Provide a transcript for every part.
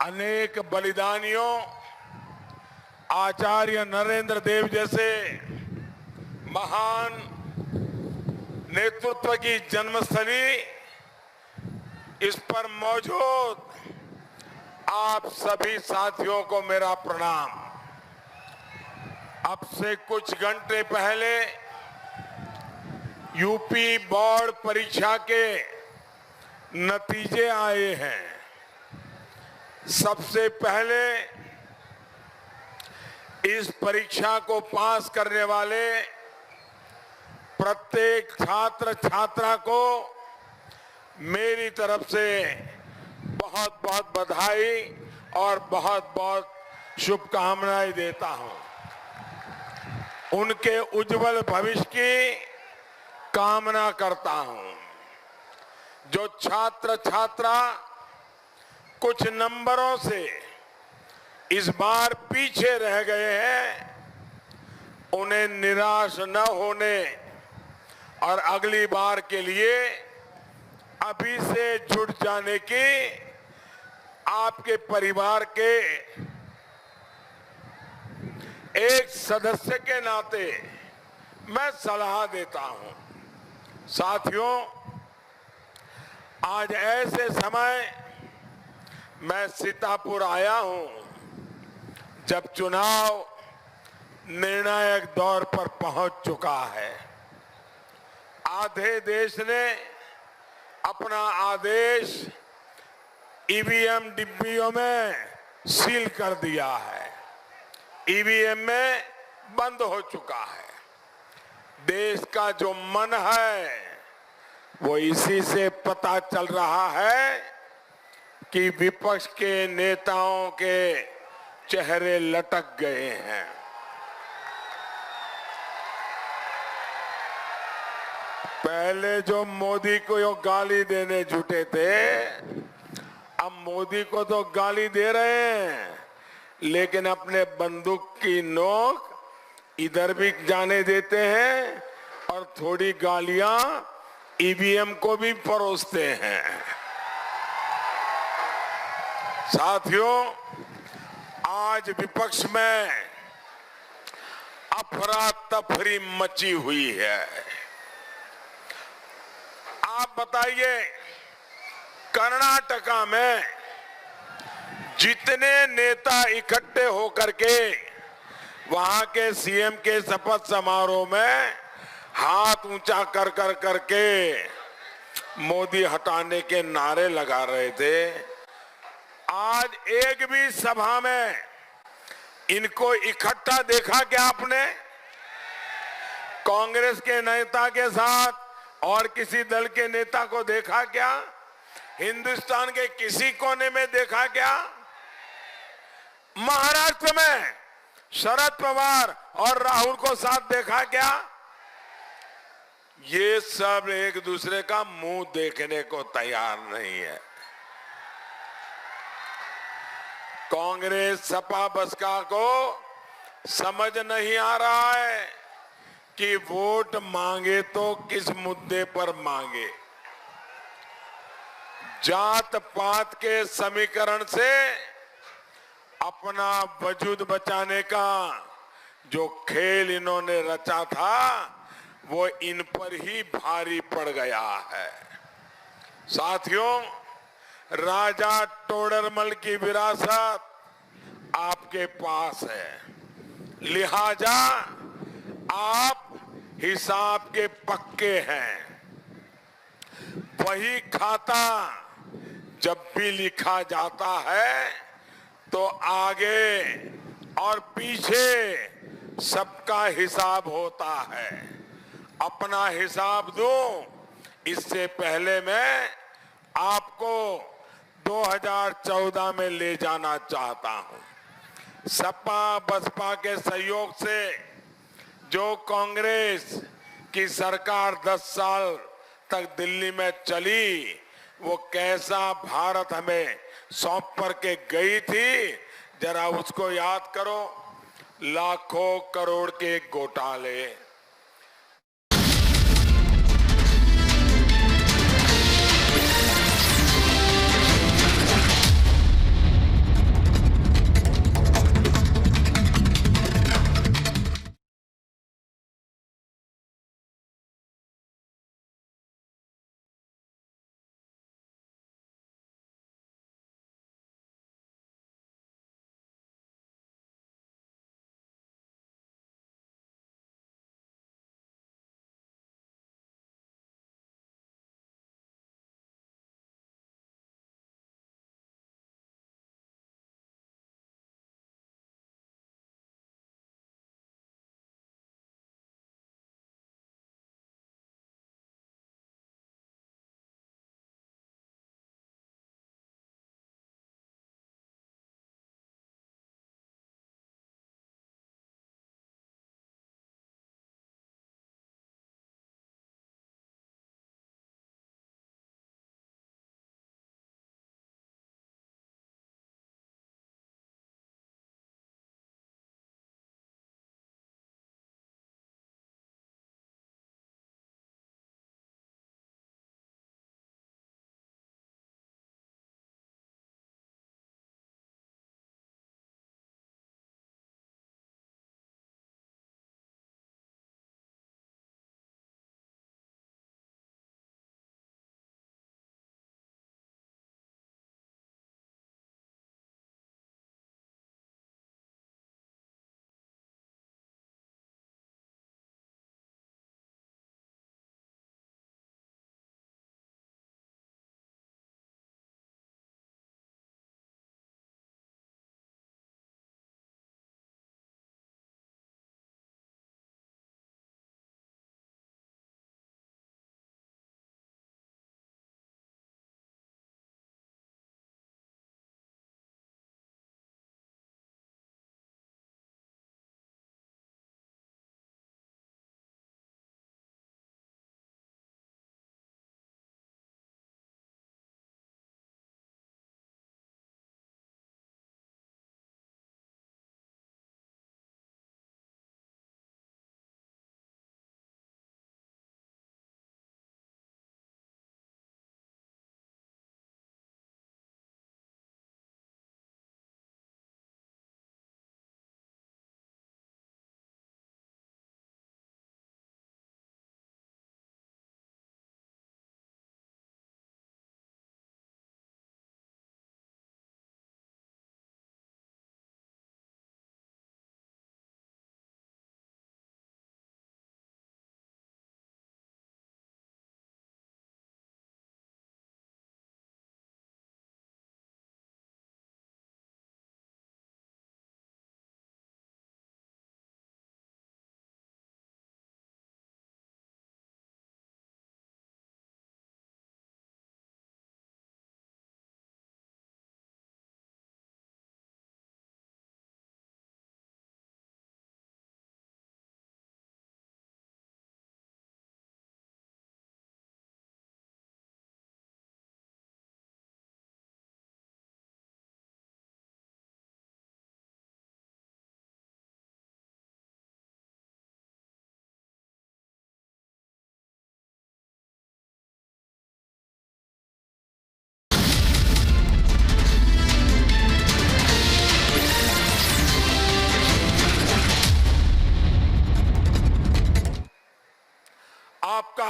अनेक बलिदानियों, आचार्य नरेंद्र देव जैसे महान नेतृत्व की जन्मस्थली, इस पर मौजूद आप सभी साथियों को मेरा प्रणाम। अब से कुछ घंटे पहले यूपी बोर्ड परीक्षा के नतीजे आए हैं। सबसे पहले इस परीक्षा को पास करने वाले प्रत्येक छात्र छात्रा को मेरी तरफ से बहुत बहुत बधाई और बहुत बहुत शुभकामनाएं देता हूं। उनके उज्जवल भविष्य की कामना करता हूं। जो छात्र छात्रा कुछ नंबरों से इस बार पीछे रह गए हैं, उन्हें निराश न होने और अगली बार के लिए अभी से जुट जाने की आपके परिवार के एक सदस्य के नाते मैं सलाह देता हूं। साथियों, आज ऐसे समय मैं सीतापुर आया हूं जब चुनाव निर्णायक दौर पर पहुंच चुका है। आधे देश ने अपना आदेश ईवीएम डिब्बियों में सील कर दिया है। ईवीएम में बंद हो चुका है। देश का जो मन है वो इसी से पता चल रहा है कि विपक्ष के नेताओं के चेहरे लटक गए हैं। पहले जो मोदी को यो गाली देने जुटे थे, अब मोदी को तो गाली दे रहे हैं, लेकिन अपने बंदूक की नोक इधर भी जाने देते हैं और थोड़ी गालियां ईवीएम को भी परोसते हैं। साथियों, आज विपक्ष में अफरा तफरी मची हुई है। आप बताइए, कर्नाटका में जितने नेता इकट्ठे होकर के वहां के सीएम के शपथ समारोह में हाथ ऊंचा कर कर करके मोदी हटाने के नारे लगा रहे थे, आज एक भी सभा में इनको इकट्ठा देखा क्या आपने? कांग्रेस के नेता के साथ और किसी दल के नेता को देखा क्या? हिंदुस्तान के किसी कोने में देखा क्या? महाराष्ट्र में शरद पवार और राहुल को साथ देखा क्या? ये सब एक दूसरे का मुंह देखने को तैयार नहीं है। कांग्रेस सपा बसपा को समझ नहीं आ रहा है कि वोट मांगे तो किस मुद्दे पर मांगे। जात पात के समीकरण से अपना वजूद बचाने का जो खेल इन्होंने रचा था, वो इन पर ही भारी पड़ गया है। साथियों, राजा टोडरमल की विरासत आपके पास है, लिहाजा आप हिसाब के पक्के हैं। वही खाता जब भी लिखा जाता है तो आगे और पीछे सबका हिसाब होता है। अपना हिसाब दूं, इससे पहले मैं आपको 2014 में ले जाना चाहता हूं। सपा बसपा के सहयोग से जो कांग्रेस की सरकार 10 साल तक दिल्ली में चली, वो कैसा भारत हमें सौंप कर के गई थी, जरा उसको याद करो। लाखों करोड़ के घोटाले,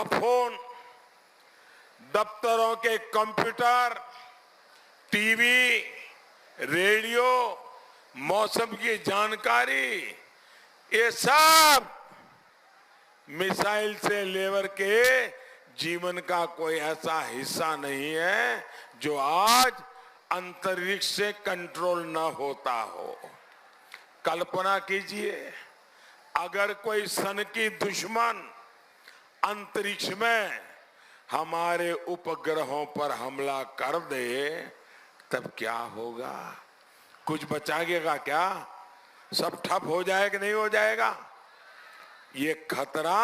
फोन, दफ्तरों के कंप्यूटर, टीवी, रेडियो, मौसम की जानकारी, ये सब मिसाइल से लेकर के जीवन का कोई ऐसा हिस्सा नहीं है जो आज अंतरिक्ष से कंट्रोल न होता हो। कल्पना कीजिए, अगर कोई सन की दुश्मन अंतरिक्ष में हमारे उपग्रहों पर हमला कर दे, तब क्या होगा? कुछ बचाएगा क्या? सब ठप हो जाएगा, नहीं हो जाएगा? ये खतरा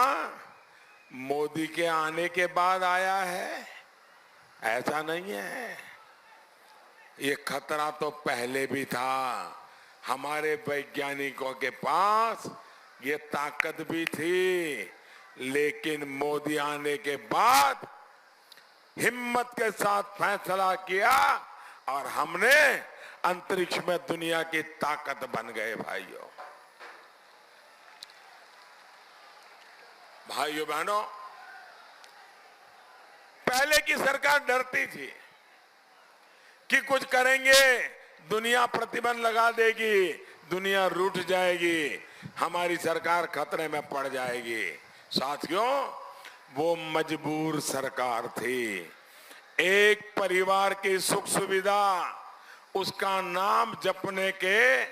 मोदी के आने के बाद आया है, ऐसा नहीं है। ये खतरा तो पहले भी था। हमारे वैज्ञानिकों के पास ये ताकत भी थी, लेकिन मोदी आने के बाद हिम्मत के साथ फैसला किया और हमने अंतरिक्ष में दुनिया की ताकत बन गए। भाइयों बहनों, पहले की सरकार डरती थी कि कुछ करेंगे दुनिया प्रतिबंध लगा देगी, दुनिया रूठ जाएगी, हमारी सरकार खतरे में पड़ जाएगी। साथियों, वो मजबूर सरकार थी। एक परिवार की सुख सुविधा, उसका नाम जपने के,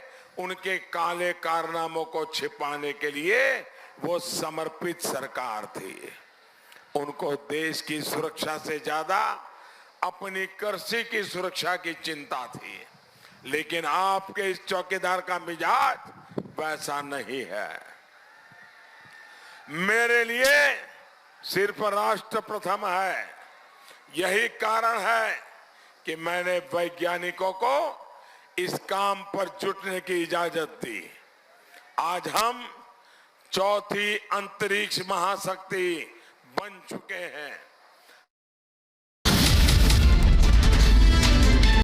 उनके काले कारनामों को छिपाने के लिए वो समर्पित सरकार थी। उनको देश की सुरक्षा से ज्यादा अपनी कृषि की सुरक्षा की चिंता थी। लेकिन आपके इस चौकीदार का मिजाज वैसा नहीं है। मेरे लिए सिर्फ राष्ट्र प्रथम है। यही कारण है कि मैंने वैज्ञानिकों को इस काम पर जुटने की इजाजत दी। आज हम चौथी अंतरिक्ष महाशक्ति बन चुके हैं।